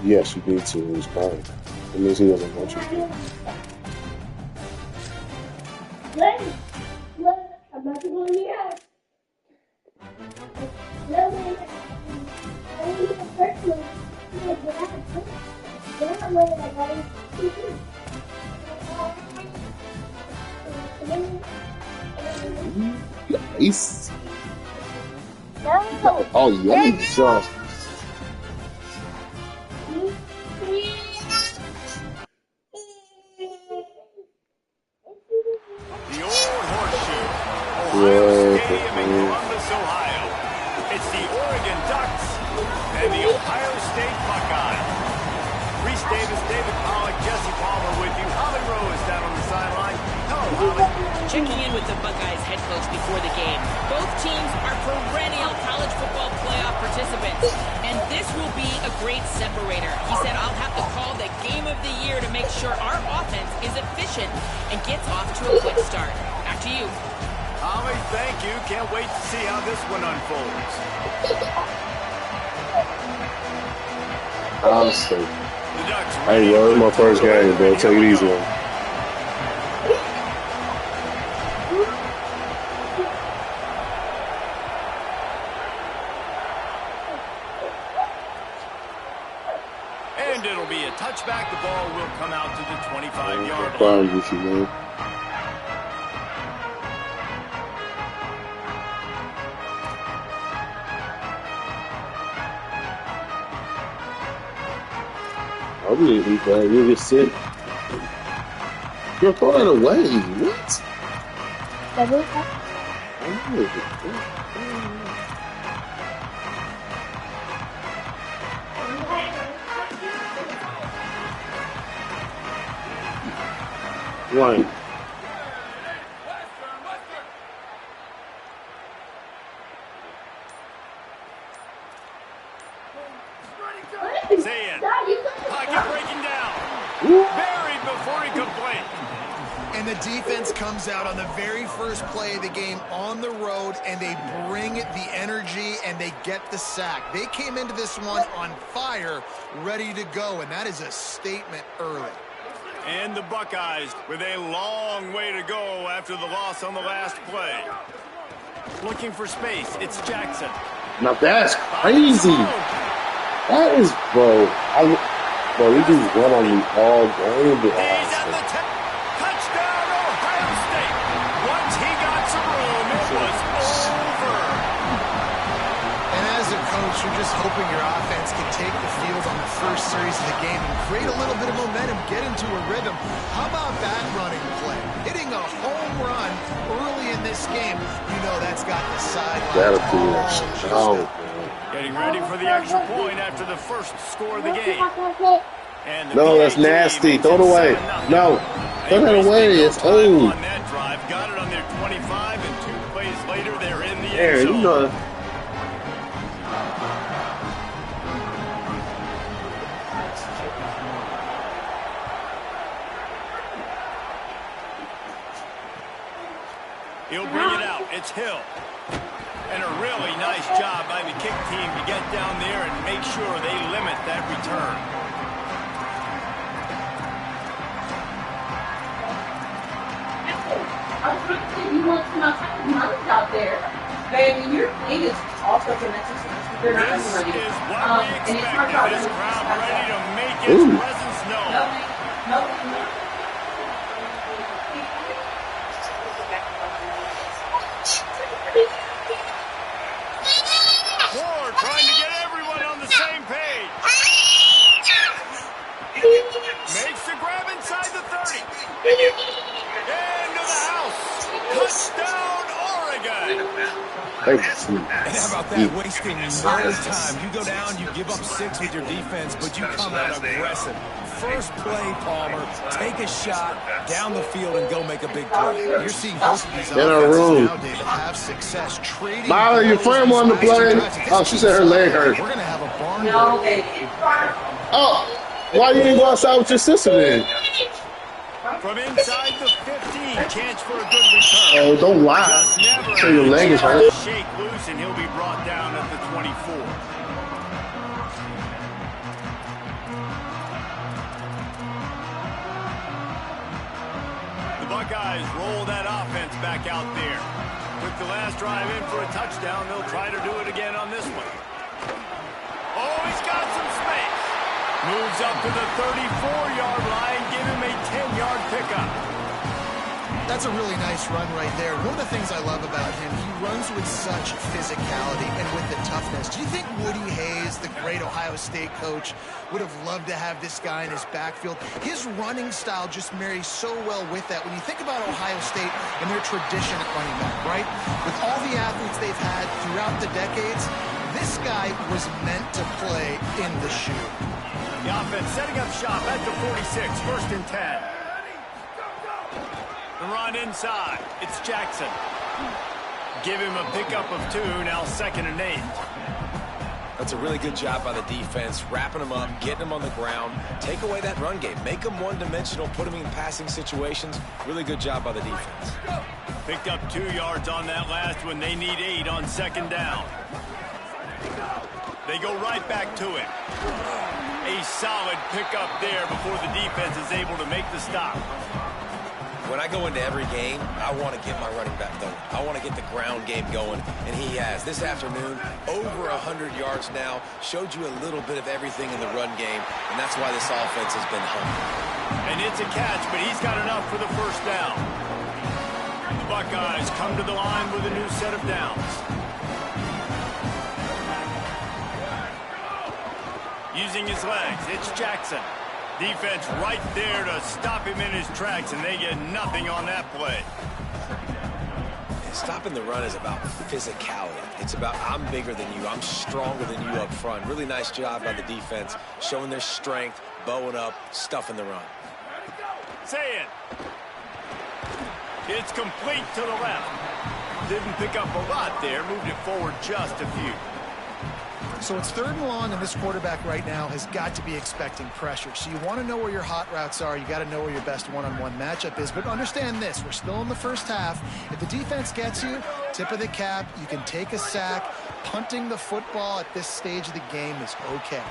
Yes, you need to. He's fine. It means he doesn't want you to. I'm about to go in the house. Nice. Oh, yummy sauce. The old horseshoe, Ohio Stadium in Columbus, Ohio. It's the Oregon Ducks and the Ohio State Buckeyes. Reese Davis, David Pollack, Jesse Palmer with you. Holly Rose down on the sideline. Hello, Holly. Checking in with the Buckeyes head coach before the game. Both teams are perennial college football playoff participants, and this will be a great separator. He said, I'll have to call the game of the year to make sure our offense is efficient and gets off to a quick start. Back to you. Holly, thank you. Can't wait to see how this one unfolds. Honestly. The Ducks Hey, bro, it's my first game, bro. Take it easy, man. And it'll be a touchback. The ball will come out to the 25-yard line. Fine with you, man. I really think that you just sit. You're throwing away. What? Right. Zayn. Pocket breaking down. Buried before he could blink. And the defense comes out on the very first play of the game on the road, and they bring the energy, and they get the sack. They came into this one on fire, ready to go, and that is a statement early. And the Buckeyes with a long way to go after the loss on the last play. Looking for space. It's Jackson. Now that's crazy. That is, bro. Bro, we just run on you all game. He's at the touchdown, Ohio State. Once he got some room, it was over. And as a coach, you're just hoping your offense can take the field on the first series of the game and create a little bit of momentum, get into a rhythm. How about that running play? Hitting a home run early in this game. You know that's got the sidelines all juiced up. Getting ready for the extra point after the first score of the game. And no, that's nasty. Throw it away. No. Throw it away. It's old. On that drive, got it on their 25, and 2 plays later, they're in the end zone. You know. He'll bring it out. It's Hill. And a really nice job by the kick team to get down there and make sure they limit that return. You want to come outside with money out there. Baby, your thing is also connected to this. They're not This ready. is what we expected. This crowd ready to make its presence known. Moore trying to get everyone on the same page. Makes the grab inside the 30. Into the house. Touchdown, Oregon. And how about that? Wasting no time. You go down, you give up 6 with your defense, but you come out aggressive. First play, Palmer, take a shot down the field and go make a big play. You're seeing both of these in a room. now, David, have success trading. Molly, your friend wanted to play. Oh, she said her leg hurt. We're gonna have a barn. No, baby. Oh, why you didn't go outside with your sister then? From inside the 15, chance for a good return. Oh, don't lie. Say your leg is hurt. Shake loose, and he'll be brought down at the 24. Buckeyes roll that offense back out there. With the last drive in for a touchdown, they'll try to do it again on this one. Oh, he's got some space. Moves up to the 34-yard line, give him a 10-yard pickup. That's a really nice run right there. One of the things I love about him, he runs with such physicality and with the toughness. Do you think Woody Hayes, the great Ohio State coach, would have loved to have this guy in his backfield? His running style just marries so well with that. When you think about Ohio State and their tradition at running back, right? With all the athletes they've had throughout the decades, this guy was meant to play in the shoe. The offense setting up shop at the 46, 1st and 10. The run inside. It's Jackson. Give him a pickup of 2, now 2nd and 8. That's a really good job by the defense, wrapping him up, getting him on the ground, take away that run game, make him one-dimensional, put him in passing situations. Really good job by the defense. Picked up 2 yards on that last one. They need 8 on 2nd down. They go right back to it. A solid pickup there before the defense is able to make the stop. When I go into every game, I want to get my running back going. I want to get the ground game going, and he has. This afternoon, over 100 yards now, showed you a little bit of everything in the run game, and that's why this offense has been hungry. And it's a catch, but he's got enough for the 1st down. The Buckeyes come to the line with a new set of downs. Using his legs, it's Jackson. Defense right there to stop him in his tracks, and they get nothing on that play. Stopping the run is about physicality. It's about I'm bigger than you, I'm stronger than you up front. Really nice job by the defense, showing their strength, bowing up, stuffing the run. Say it. It's complete to the left. Didn't pick up a lot there, moved it forward just a few. So it's 3rd and long, and this quarterback right now has got to be expecting pressure. So you want to know where your hot routes are. You got to know where your best one-on-one matchup is. But understand this, we're still in the 1st half. If the defense gets you, tip of the cap, you can take a sack. Punting the football at this stage of the game is okay.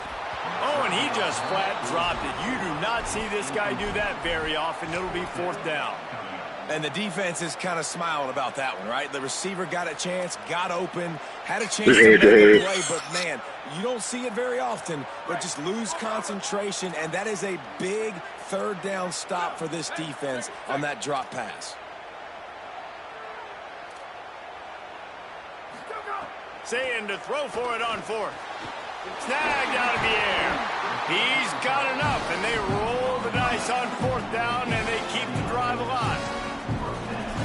Oh, and he just flat dropped it. You do not see this guy do that very often. It'll be 4th down. And the defense is kind of smiling about that one, right? The receiver got a chance, got open, had a chance to make a play, but man, you don't see it very often, but just lose concentration, and that is a big 3rd down stop for this defense on that drop pass. Saying to throw for it on 4th. Snagged out of the air. He's got enough, and they roll the dice on 4th down, and they keep the drive alive.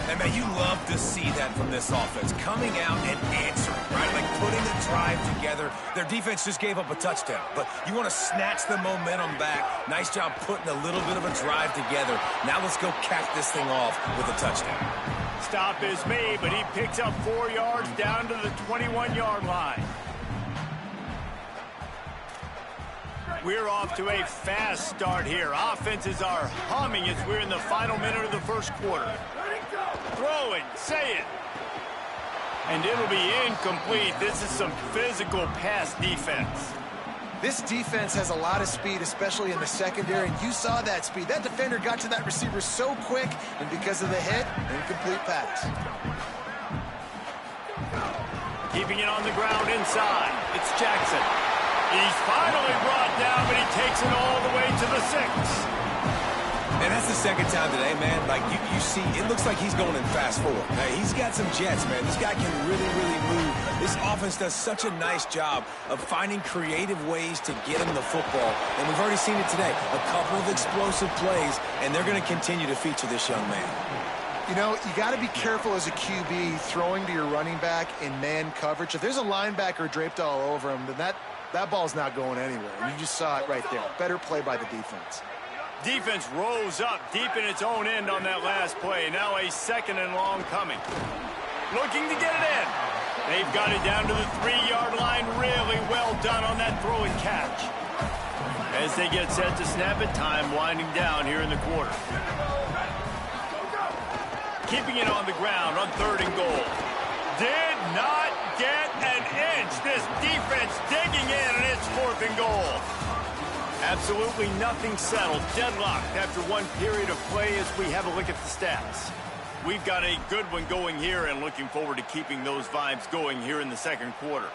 And man, you love to see that from this offense, coming out and answering, right? Like putting the drive together. Their defense just gave up a touchdown, but you want to snatch the momentum back. Nice job putting a little bit of a drive together. Now let's go cap this thing off with a touchdown. Stop is made, but he picks up 4 yards down to the 21-yard line. We're off to a fast start here. Offenses are humming as we're in the final minute of the 1st quarter. Throwing, say it. And it'll be incomplete. This is some physical pass defense. This defense has a lot of speed, especially in the secondary, and you saw that speed. That defender got to that receiver so quick, and because of the hit, incomplete pass. Keeping it on the ground inside. It's Jackson. He's finally brought down, but he takes it all the way to the 6. And that's the 2nd time today, man. Like, you see, it looks like he's going in fast forward. Hey, he's got some jets, man. This guy can really, really move. This offense does such a nice job of finding creative ways to get him the football. And we've already seen it today. A couple of explosive plays, and they're going to continue to feature this young man. You know, you got to be careful as a QB throwing to your running back in man coverage. If there's a linebacker draped all over him, then that ball's not going anywhere. And you just saw it right there. Better play by the defense. Defense rose up deep in its own end on that last play. Now a 2nd and long coming. Looking to get it in. They've got it down to the 3-yard line. Really well done on that throw and catch. As they get set to snap it, time winding down here in the quarter. Keeping it on the ground on 3rd and goal. Did not get an inch. This defense digging in, and it's 4th and goal. Absolutely nothing settled. Deadlocked after one period of play as we have a look at the stats. We've got a good one going here and looking forward to keeping those vibes going here in the second quarter.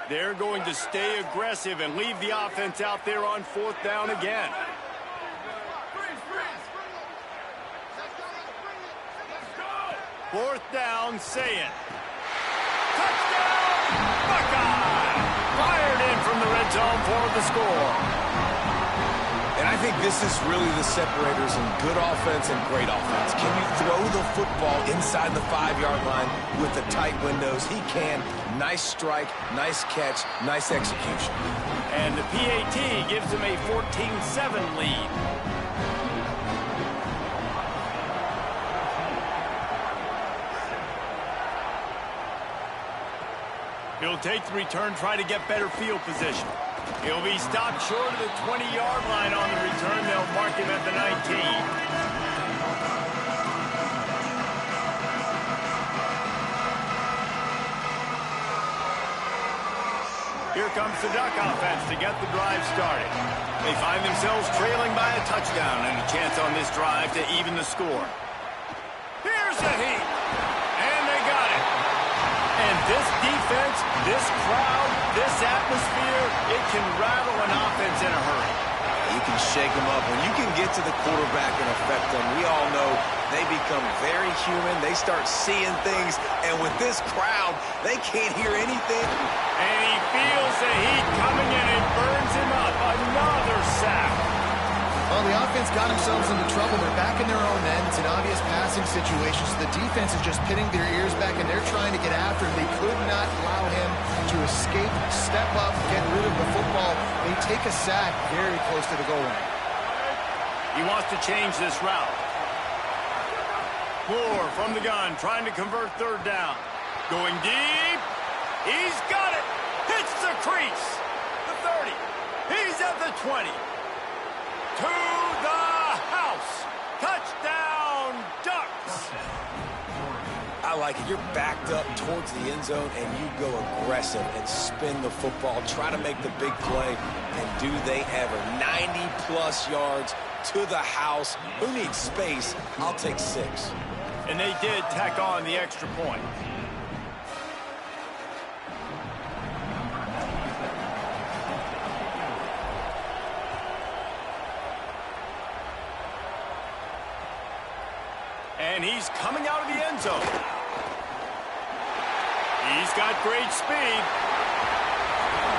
They're going to stay aggressive and leave the offense out there on 4th down again. Fourth down, say it. Touchdown, Buckeye! Fired in from the red zone for the score. And I think this is really the separators in good offense and great offense. Can you throw the football inside the 5-yard line with the tight windows? He can. Nice strike, nice catch, nice execution. And the PAT gives him a 14-7 lead. He'll take the return, try to get better field position. He'll be stopped short of the 20-yard line on the return. They'll mark him at the 19. Here comes the Duck offense to get the drive started. They find themselves trailing by a touchdown and a chance on this drive to even the score. Here's the heat. And they got it. And this defense, this crowd, this atmosphere, it can rattle an offense in a hurry. You can shake them up. When you can get to the quarterback and affect them, we all know they become very human. They start seeing things. And with this crowd, they can't hear anything. And he feels the heat coming and it burns him up. Another sack. Well, the offense got themselves into trouble. They're back in their own end. It's an obvious passing situation. So the defense is just pinning their ears back, and they're trying to get after him. They could not allow him to escape, step up, get rid of the football. They take a sack very close to the goal line. He wants to change this route. Moore from the gun, trying to convert 3rd down. Going deep. He's got it. Hits the crease. The 30. He's at the 20. To the house. Touchdown, Ducks. I like it. You're backed up towards the end zone, and you go aggressive and spin the football, try to make the big play, and do they ever. 90-plus yards to the house. Who needs space? I'll take 6. And they did tack on the extra point. And he's coming out of the end zone. He's got great speed.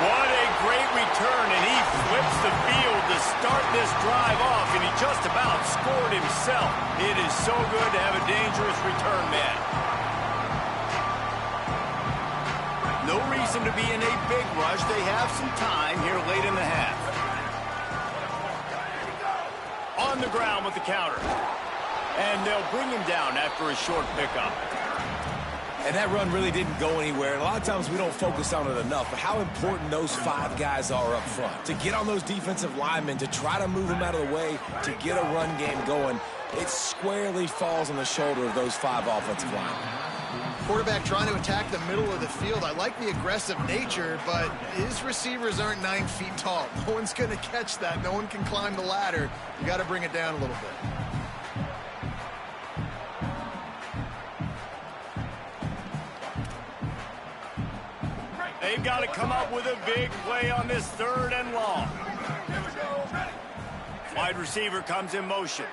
What a great return, and he flips the field to start this drive off, and he just about scored himself. It is so good to have a dangerous return man. No reason to be in a big rush. They have some time here late in the half. On the ground with the counter. And they'll bring him down after a short pickup. And that run really didn't go anywhere. And a lot of times we don't focus on it enough, but how important those 5 guys are up front. To get on those defensive linemen, to try to move them out of the way, to get a run game going, it squarely falls on the shoulder of those 5 offensive linemen. Quarterback trying to attack the middle of the field. I like the aggressive nature, but his receivers aren't 9 feet tall. No one's going to catch that. No one can climb the ladder. You got to bring it down a little bit. They've got to come up with a big play on this 3rd and long. Wide receiver comes in motion.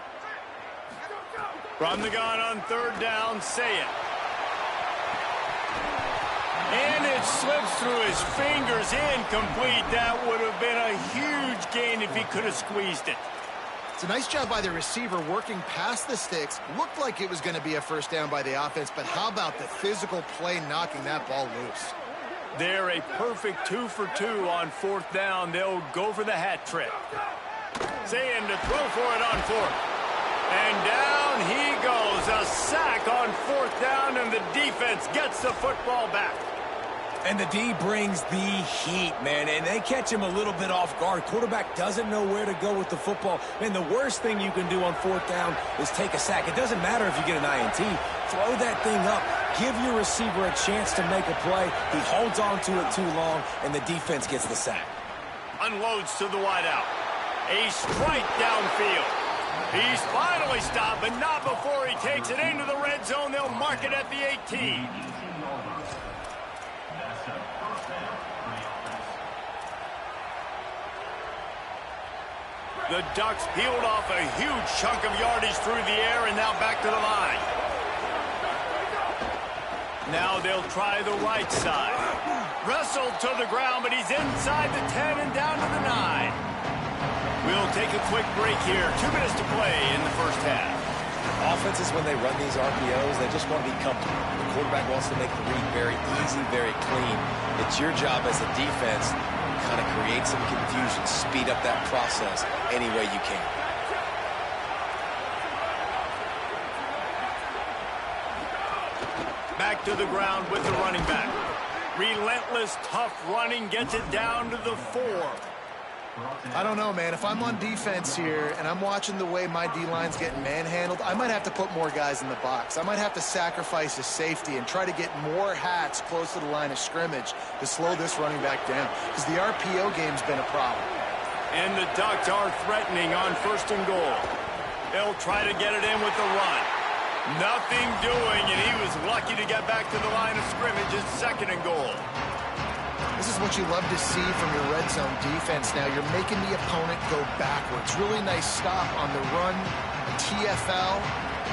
From the gun on 3rd down, say it. And it slips through his fingers, incomplete. That would have been a huge gain if he could have squeezed it. It's a nice job by the receiver working past the sticks. Looked like it was going to be a 1st down by the offense, but how about the physical play knocking that ball loose? They're a perfect 2 for 2 on 4th down. They'll go for the hat trick. Saying to throw for it on 4th. And down he goes. A sack on 4th down, and the defense gets the football back. And the D brings the heat, man, and they catch him a little bit off guard. Quarterback doesn't know where to go with the football. Man, the worst thing you can do on fourth down is take a sack. It doesn't matter if you get an INT. Throw that thing up. Give your receiver a chance to make a play. He holds on to it too long, and the defense gets the sack. Unloads to the wideout. A strike downfield. He's finally stopped, but not before he takes it into the red zone. They'll mark it at the 18. The Ducks peeled off a huge chunk of yardage through the air and now back to the line. Now they'll try the right side. Wrestled to the ground, but he's inside the 10 and down to the 9. We'll take a quick break here. 2 minutes to play in the first half. Offenses, when they run these RPOs, they just want to be comfortable. The quarterback wants to make the read very easy, very clean. It's your job as a defense to kind of create some confusion, speed up that process any way you can. Back to the ground with the running back. Relentless, tough running gets it down to the 4. I don't know, man. If I'm on defense here and I'm watching the way my D-line's getting manhandled, I might have to put more guys in the box. I might have to sacrifice a safety and try to get more hats close to the line of scrimmage to slow this running back down, because the RPO game's been a problem. And the Ducks are threatening on 1st and goal. They'll try to get it in with the run. Nothing doing, and he was lucky to get back to the line of scrimmage at 2nd and goal. This is what you love to see from your red zone defense now. You're making the opponent go backwards. Really nice stop on the run, a TFL.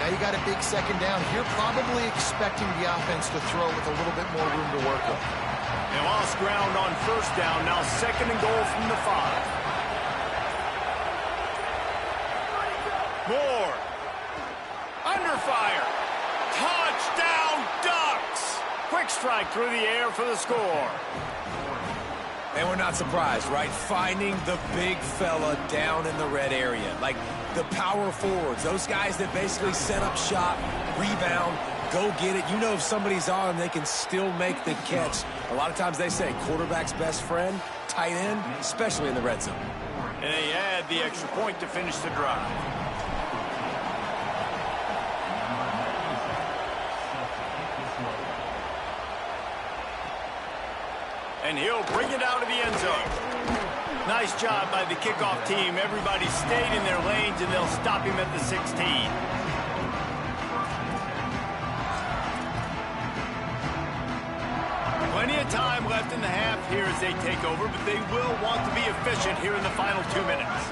Now you got a big 2nd down. You're probably expecting the offense to throw with a little bit more room to work with. They lost ground on 1st down. Now 2nd and goal from the 5. Moore. Under fire. Touchdown, Ducks! Quick strike through the air for the score. And we're not surprised, right? Finding the big fella down in the red area. Like the power forwards, those guys that basically set up shop, rebound, go get it. You know if somebody's on, they can still make the catch. A lot of times they say quarterback's best friend, tight end, especially in the red zone. And they add the extra point to finish the drive. And he'll bring it out of the end zone. Nice job by the kickoff team. Everybody stayed in their lanes, and they'll stop him at the 16. Plenty of time left in the half here as they take over, but they will want to be efficient here in the final 2 minutes.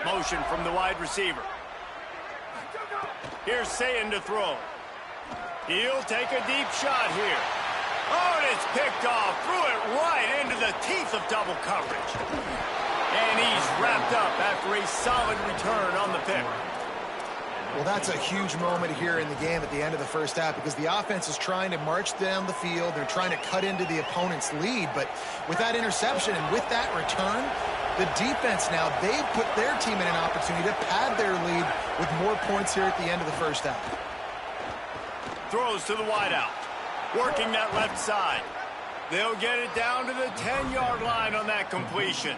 Motion from the wide receiver. Here's Sayin to throw. He'll take a deep shot here. Oh, and it's picked off. Threw it right into the teeth of double coverage. And he's wrapped up after a solid return on the pick. Well, that's a huge moment here in the game at the end of the first half, because the offense is trying to march down the field. They're trying to cut into the opponent's lead. But with that interception and with that return, the defense now, they've put their team in an opportunity to pad their lead with more points here at the end of the first half. Throws to the wideout. Working that left side. They'll get it down to the 10-yard line on that completion.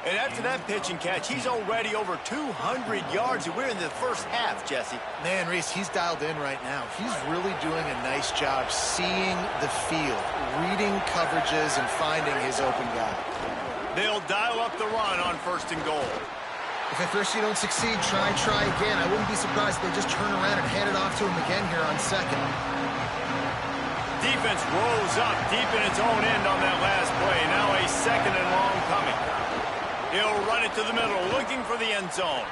And after that pitch and catch, he's already over 200 yards, and we're in the first half, Jesse. Man, Reese, he's dialed in right now. He's really doing a nice job seeing the field, reading coverages, and finding his open guy. They'll dial up the run on 1st and goal. If at first you don't succeed, try again. I wouldn't be surprised if they just turn around and hand it off to him again here on 2nd. Defense rolls up deep in its own end on that last play. Now a 2nd and long coming. He'll run it to the middle, looking for the end zone.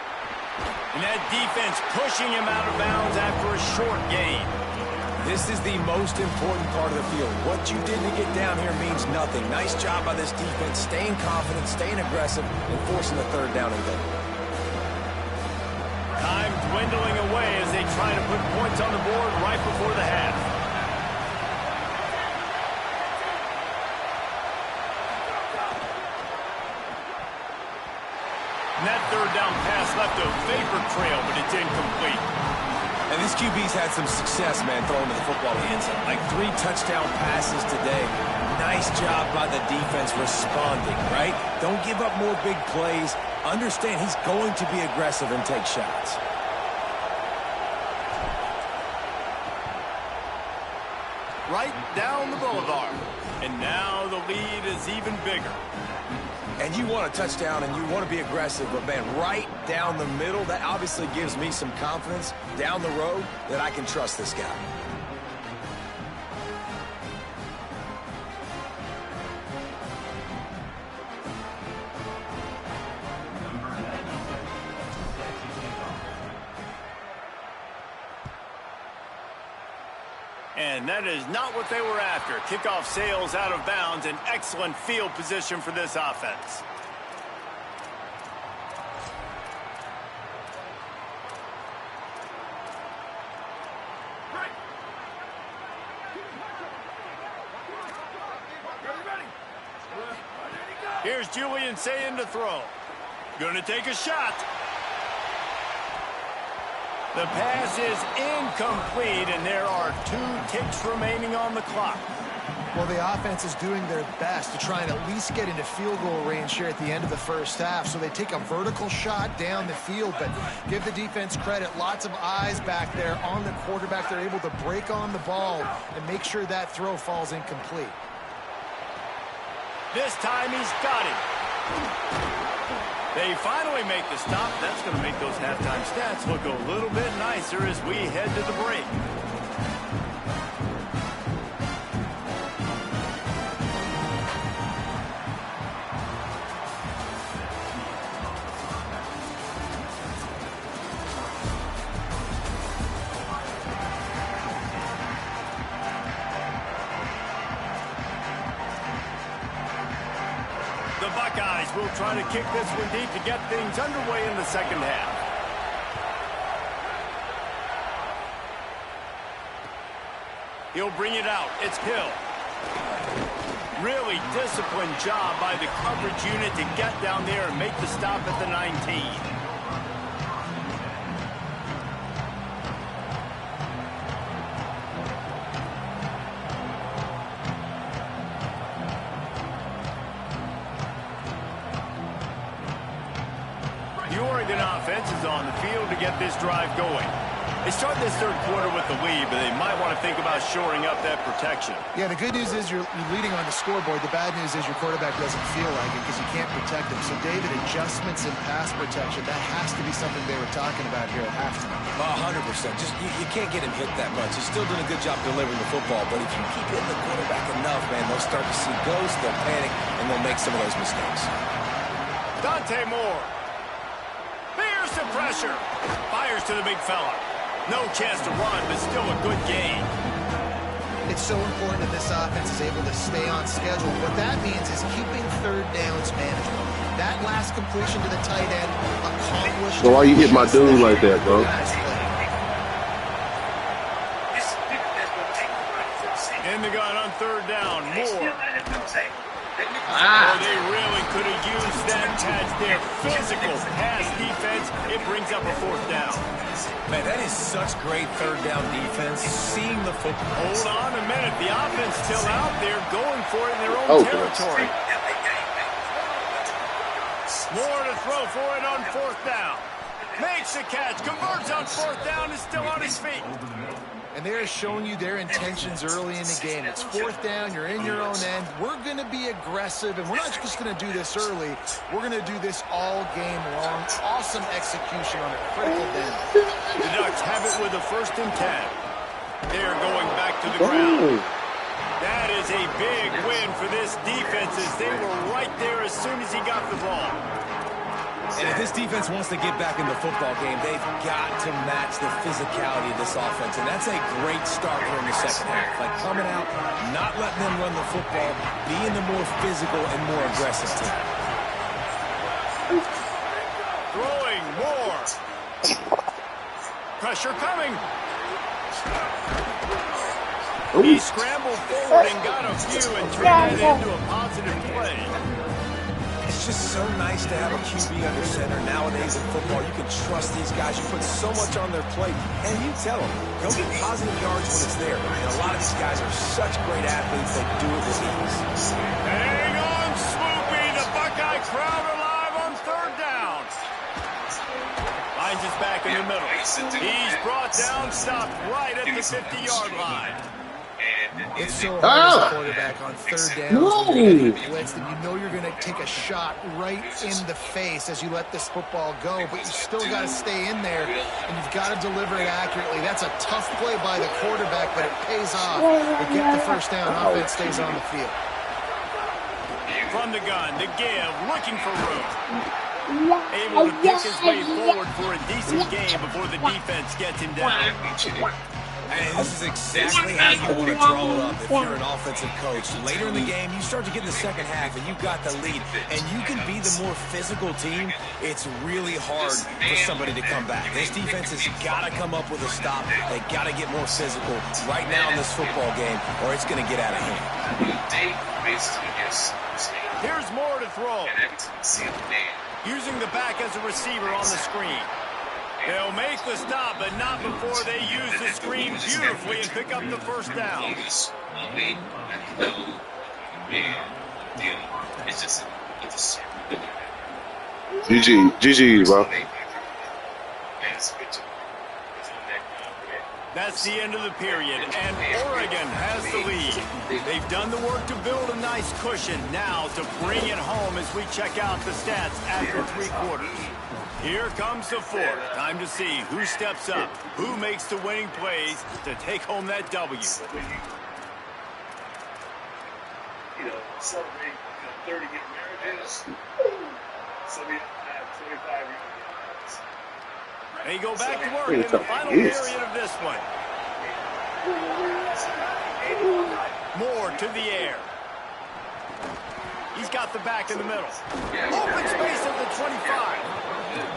And that defense pushing him out of bounds after a short gain. This is the most important part of the field. What you did to get down here means nothing. Nice job by this defense, staying confident, staying aggressive, and forcing the 3rd down and go. Time dwindling away as they try to put points on the board right before the half. And that 3rd down pass left a vapor trail, but it's incomplete. And this QB's had some success, man, throwing to the football hands. Like 3 touchdown passes today. Nice job by the defense responding, right? Don't give up more big plays. Understand he's going to be aggressive and take shots. Right down the boulevard. And now the lead is even bigger. And you want a touchdown and you want to be aggressive, but man, right down the middle, that obviously gives me some confidence down the road that I can trust this guy. And that is not what they were after. Kickoff sails out of bounds. An excellent field position for this offense. Here's Julian saying to throw. Going to take a shot. The pass is incomplete, and there are 2 ticks remaining on the clock. Well, the offense is doing their best to try and at least get into field goal range here at the end of the first half. So they take a vertical shot down the field, but give the defense credit. Lots of eyes back there on the quarterback. They're able to break on the ball and make sure that throw falls incomplete. This time he's got it. They finally make the stop. That's going to make those halftime stats look a little bit nicer as we head to the break. The Buckeyes will try to kick this one deep to get things underway in the second half. He'll bring it out. It's Hill. Really disciplined job by the coverage unit to get down there and make the stop at the 19. Offense is on the field to get this drive going. They start this third quarter with the lead, but they might want to think about shoring up that protection. Yeah, the good news is you're leading on the scoreboard. The bad news is your quarterback doesn't feel like it because you can't protect him. So, David, adjustments in pass protection, that has to be something they were talking about here at halftime. 100%. Just you can't get him hit that much. He's still doing a good job delivering the football, but if you keep hitting the quarterback enough, man, they'll start to see ghosts, they'll panic, and they'll make some of those mistakes. Dante Moore. Some pressure. Fires to the big fella. No chance to run, but still a good game. It's so important that this offense is able to stay on schedule. What that means is keeping third downs manageable. That last completion to the tight end accomplished. So why you hit my dude like that, bro? In the gun on third down. Moore. Oh, they really could have used that catch there. Physical pass defense. It brings up a fourth down. Man, that is such great third down defense. Seeing the football. Hold on a minute. The offense still out there going for it in their own territory. Moore to throw for it on fourth down. Makes the catch. Converts on fourth down. Is still on his feet. And they're showing you their intentions early in the game. It's fourth down. You're in your own end. We're going to be aggressive, and we're not just going to do this early. We're going to do this all game long. Awesome execution on a critical down. The Ducks have it with a 1st and 10. They're going back to the ground. That is a big win for this defense as they were right there as soon as he got the ball. And if this defense wants to get back in the football game, they've got to match the physicality of this offense. And that's a great start here in the second half. Like coming out, not letting them run the football, being the more physical and more aggressive team. Throwing more. Pressure coming. He scrambled forward and got a few and turned that into a positive play. It's just so nice to have a QB under center. Nowadays in football, you can trust these guys. You put so much on their plate, and you tell them, go get positive yards when it's there. And a lot of these guys are such great athletes, they do it with ease. Hang on, Swoopy. The Buckeye crowd alive on third down. Finds his back in the middle. He's brought down, stopped right at the 50-yard line. It's so hard as a quarterback on third down when you're getting blitzed, and you know you're going to take a shot right in the face as you let this football go, but you still got to stay in there, and you've got to deliver it accurately. That's a tough play by the quarterback, but it pays off. They get the first down. Offense stays on the field. From the gun, to give, looking for room. Able to pick his way forward for a decent game before the defense gets him down. And this is exactly how you want to draw it up if you're an offensive coach. Later in the game, you start to get in the second half, and you've got the lead, and you can be the more physical team. It's really hard for somebody to come back. This defense has got to come up with a stop. They got to get more physical right now in this football game, or it's going to get out of hand. Here's Moore to throw. Using the back as a receiver on the screen. They'll make the stop, but not before they use the screen beautifully and pick up the first down. GG, bro. That's the end of the period, and Oregon has the lead. They've done the work to build a nice cushion. Now to bring it home as we check out the stats after 3 quarters. Here comes the fourth. Time to see who steps up, who makes the winning plays to take home that W. Celebrate 30 year marriages. So we have 25 years. They go back to work in the final period of this one. Moore to the air. He's got the back in the middle. Open space at the 25.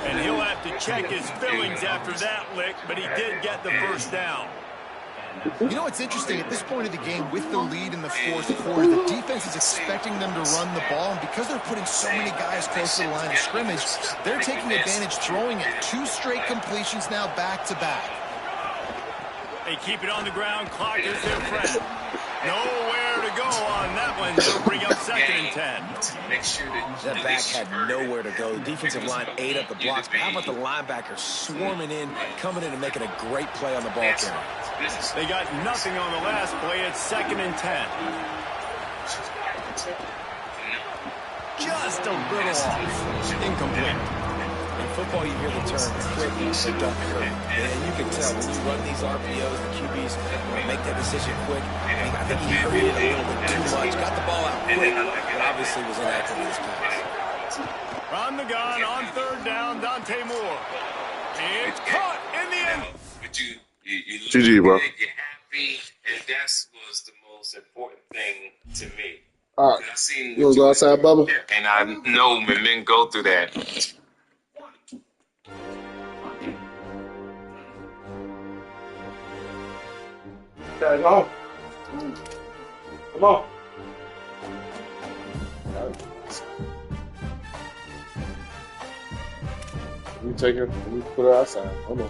And he'll have to check his fillings after that lick, but he did get the first down. You know what's interesting? At this point of the game, with the lead in the fourth quarter, the defense is expecting them to run the ball, and because they're putting so many guys close to the line of scrimmage, they're taking advantage, throwing it. 2 straight completions now back-to-back. They keep it on the ground. Clock is their friend. Nowhere to go on that one. They'll bring up 2nd and 10. That back had nowhere to go. The defensive line ate up the blocks. But how about the linebackers swarming in, coming in and making a great play on the ball carrier? They got nothing on the last play. It's 2nd and 10. Just a little off. Incomplete. In football, you hear the term quick, so don't hurt. And you can tell when you run these RPOs, the QBs make that decision quick. And I think he hurried it a little bit too much, got the ball out quick, but obviously was inaccurate in his pass. From the gun on 3rd down, Dante Moore. It's caught in the end. But you GG, bro. you're happy, and that was the most important thing to me. All right. You want to go outside, Bubba? And I know when men go through that. Okay, come on. Come on. Let me put her outside. Come on.